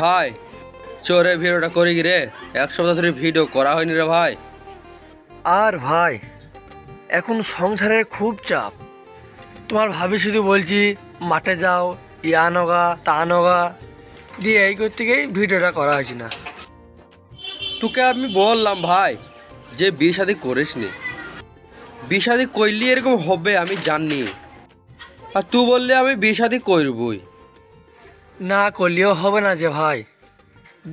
ভাই চোরে ভিডিওটা করি কি রে? এক সপ্তাহ ধরে ভিডিও করা হয়নি রে ভাই। আর ভাই এখন সংসারের খুব চাপ। তোমার ভাবি শুধু বলছি মাঠে যাও, ইয়া নগা তা নগা দিয়ে এই করতে গিয়েই ভিডিওটা করা হয়েছে না। তোকে আমি বললাম ভাই যে বিয়ে শাদি করিস নি, বিয়ে শাদি করলি এরকম হবে আমি জানি, আর তুই বললে আমি বিয়ে শাদি করবই। না করলেও হবে না যে ভাই,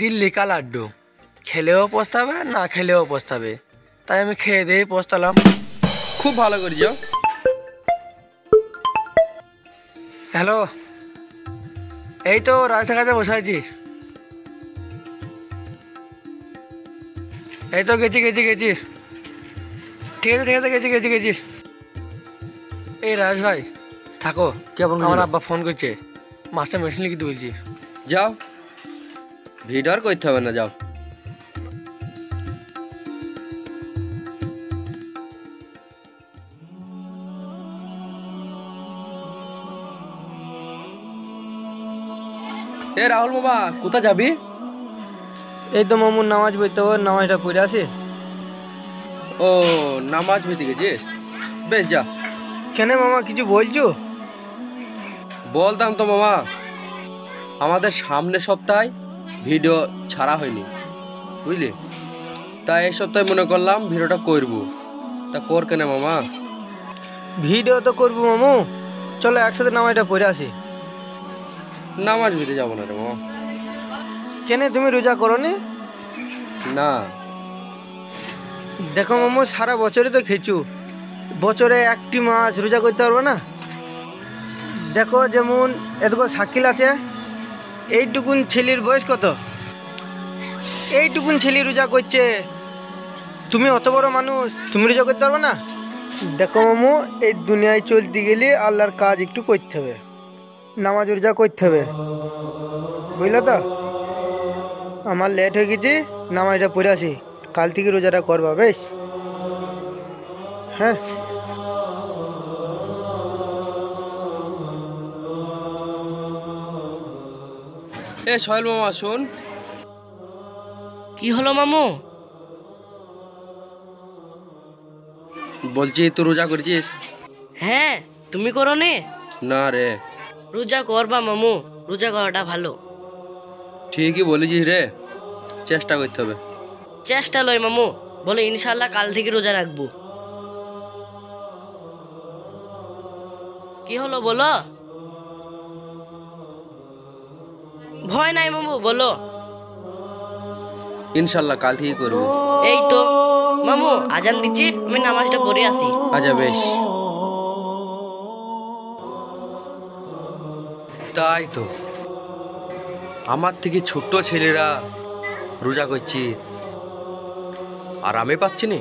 দিল্লি কা লাড্ডু, খেলেও পস্তাবে না খেলেও পস্তাবে, তাই আমি খেয়ে দিয়েই পস্তালাম। খুব ভালো করে যাও। হ্যালো, এই তো রাস্তার কাছে বসে আছি। এই তো গেছি গেছি গেছি ঠিক আছে ঠিক আছে গেছি গেছি গেছি। এই রাজ ভাই থাকো, কেমন আমার আব্বা ফোন করছে, মাস্টার মেশিন লিখিতে বলছি। যাও, ভিডিও আর করতে হবে না, যাও। এ রাহুল মামা, কোথায় যাবি? এই তো মামুর নামাজ পড়তে হবে, নামাজটা পড়ে আসি। ও নামাজ পড়তে গেছিস? বেশ যা। কেন মামা কিছু বলছো? বলতাম তো মামা, আমাদের সামনের সপ্তাহে ভিডিও ছাড়া হয়নি বুঝলি, তাই এই সপ্তাহে মনে করলাম ভিডিওটা করবো। তা কর কেন মামা? ভিডিও তো করবো মামু, চলো একসাথে নামাজটা পড়ে আসি। নামাজ পড়তে যাবো না রে মামা। কেন তুমি রোজা করো নি? না। দেখো মামু, সারা বছরই তো খেয়েছু, বছরে একটি মাস রোজা করতে পারবো না? দেখো যেমন এতগুলো সাকিল আছে, এইটুকুন ছেলের বয়স কত? এইটুকুন ছেলে রোজা করছে, তুমি অত বড় মানুষ, তুমি রোজা করতে পারবে না? দেখো মামু, এই দুনিয়ায় চলতে গেলে আল্লাহর কাজ একটু করতে হবে, নামাজ রোজা করতে হবে, বুঝলে তো? আমার লেট হয়ে গেছে, নামাজটা পড়ে আসি, কাল থেকে রোজাটা করবা বেশ? হ্যাঁ। এ সোহেল মামা শোন। কি হলো মামু? বলছি তুই রোজা করছিস? হ্যাঁ, তুমি করো নে? না রে। রোজা করবা মামু, রোজা করাটা ভালো। ঠিকই বলেছিস রে, চেষ্টা করতে হবে। চেষ্টা লয় মামু, বলে ইনশাল্লাহ কাল থেকে রোজা রাখবো। কি হলো বলো? ভয় নাই মামু, বলো। ইনশাল্লাহ কাল থেকে করবো। এই তো মামু আজান দিচ্ছি, আমি নামাজটা পড়ে আসি। আচ্ছা বেশ। তাই তো, আমার থেকে ছোট্ট ছেলেরা রোজা করছি আর আমি পাচ্ছি না।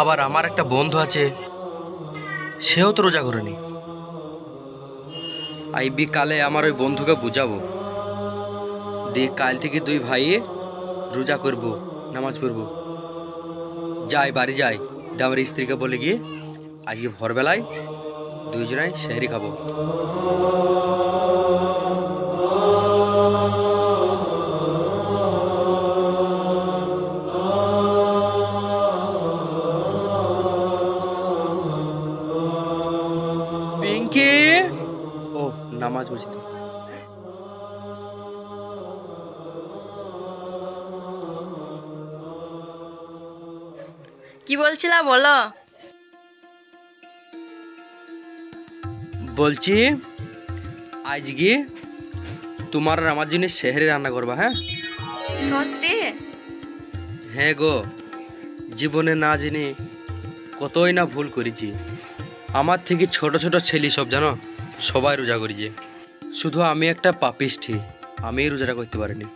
আবার আমার একটা বন্ধু আছে, সেও তো রোজা করেনি। এই বিকালে আমার ওই বন্ধুকে বুঝাবো, দিয়ে কাল থেকে দুই ভাইয়ে রোজা করব, নামাজ পড়ব। যাই বাড়ি যাই, দিয়ে আমার স্ত্রীকে বলে গিয়ে আজকে ভোরবেলায় দুইজনাই সেহরি খাবো। পিঙ্কি, ও নামাজ পড়ছি তো। কি বলছিলা বলো? বলছি আজকে তোমার আর আমার জন্য সেহরি রান্না করবা, হ্যাঁ? সত্যি? হ্যাঁ গো, জীবনে না জেনে কতই না ভুল করেছি। আমার থেকে ছোট ছোট ছেলে সব জানো, সবাই রোজা করেছে, শুধু আমি একটা পাপিষ্ঠী, আমি রোজাটা করতে পারিনি।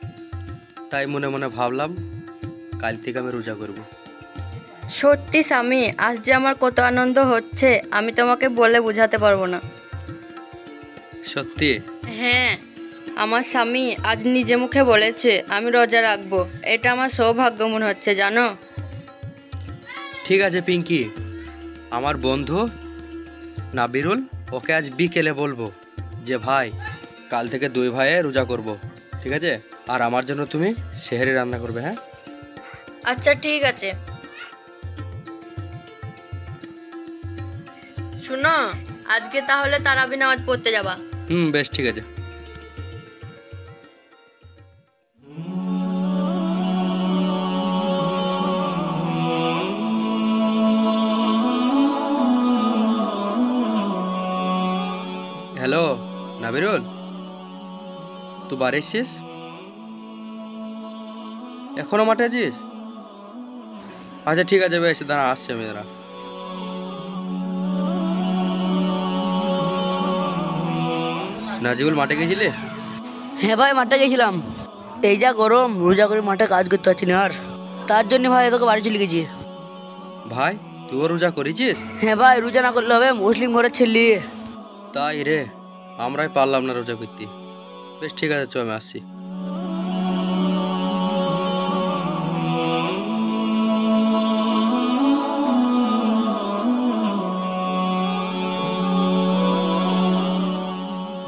তাই মনে মনে ভাবলাম কাল থেকে আমি রোজা করব। সত্যি স্বামী, আজ যে আমার কত আনন্দ হচ্ছে আমি তোমাকে বলে বোঝাতে পারবো না। সত্যি? হ্যাঁ, আমার স্বামী আজ নিজে মুখে বলেছে আমি রোজা রাখবো, এটা আমার সৌভাগ্য মনে হচ্ছে জানো। ঠিক আছে পিঙ্কি, আমার বন্ধু নাবিরুল, ওকে আজ বিকেলে বলবো যে ভাই কাল থেকে দুই ভাইয়ে রোজা করব, ঠিক আছে? আর আমার জন্য তুমি সেহরি রান্না করবে, হ্যাঁ? আচ্ছা ঠিক আছে। শুনো, আজকে তাহলে তারাবি নামাজ পড়তে যাবা। বেশ, ঠিক আছে। হ্যালো নাবিরুল, তুই বাড়ি এসছিস? এখনো মাঠে আছিস? আচ্ছা ঠিক আছে, বেশ দাঁড়া, আসছি আমি, দাঁড়া। নাজিবুল, মাঠে গেছিলে? হ্যাঁ ভাই, মাঠে গেছিলাম। এই যা গরম, রোজা করে মাঠে কাজ করতে পারছি না আর, তার জন্য ভাই তোকে বাড়ি চলে গেছি। ভাই, তুইও রোজা করেছিস? হ্যাঁ ভাই, রোজা না করলে হবে, মুসলিম ঘরের ছেলে। তাই রে, আমরাই পারলাম না রোজা করতে। বেশ ঠিক আছে, চল আমি আসছি।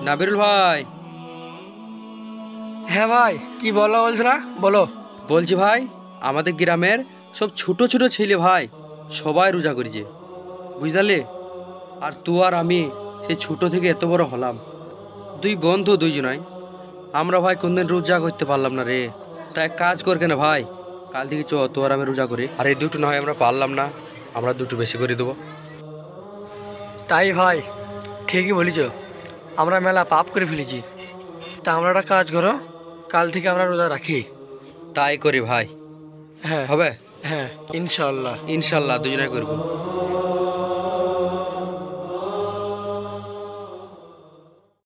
নাবিরুল ভাই, হ্যাঁ ভাই, কি বলো বলছিলা? বলো। বলছি ভাই, আমাদের গ্রামের সব ছোট ছোট ছেলে ভাই সবাই রোজা করেছে, বুঝলি? আর তুই আর আমি সেই ছোট থেকে এত বড় হলাম, দুই বন্ধু দুইজনাই, আমরা ভাই কোনদিন রোজা করতে পারলাম না রে। তাই কাজ কর কেন ভাই, কাল থেকে চ তোর আমি রোজা করি। আর এই দুটো না হয় আমরা পারলাম না, আমরা দুটো বেশি করে দেবো। তাই ভাই, ঠিকই বলিছ, আমরা মেলা পাপ করে ফেলেছি। তা আমরা একটা কাজ করো, কাল থেকে আমরা রোজা রাখি। তাই করি ভাই, হ্যাঁ হবে? হ্যাঁ, ইনশাল্লাহ। ইনশাল্লাহ দুজনে করবো।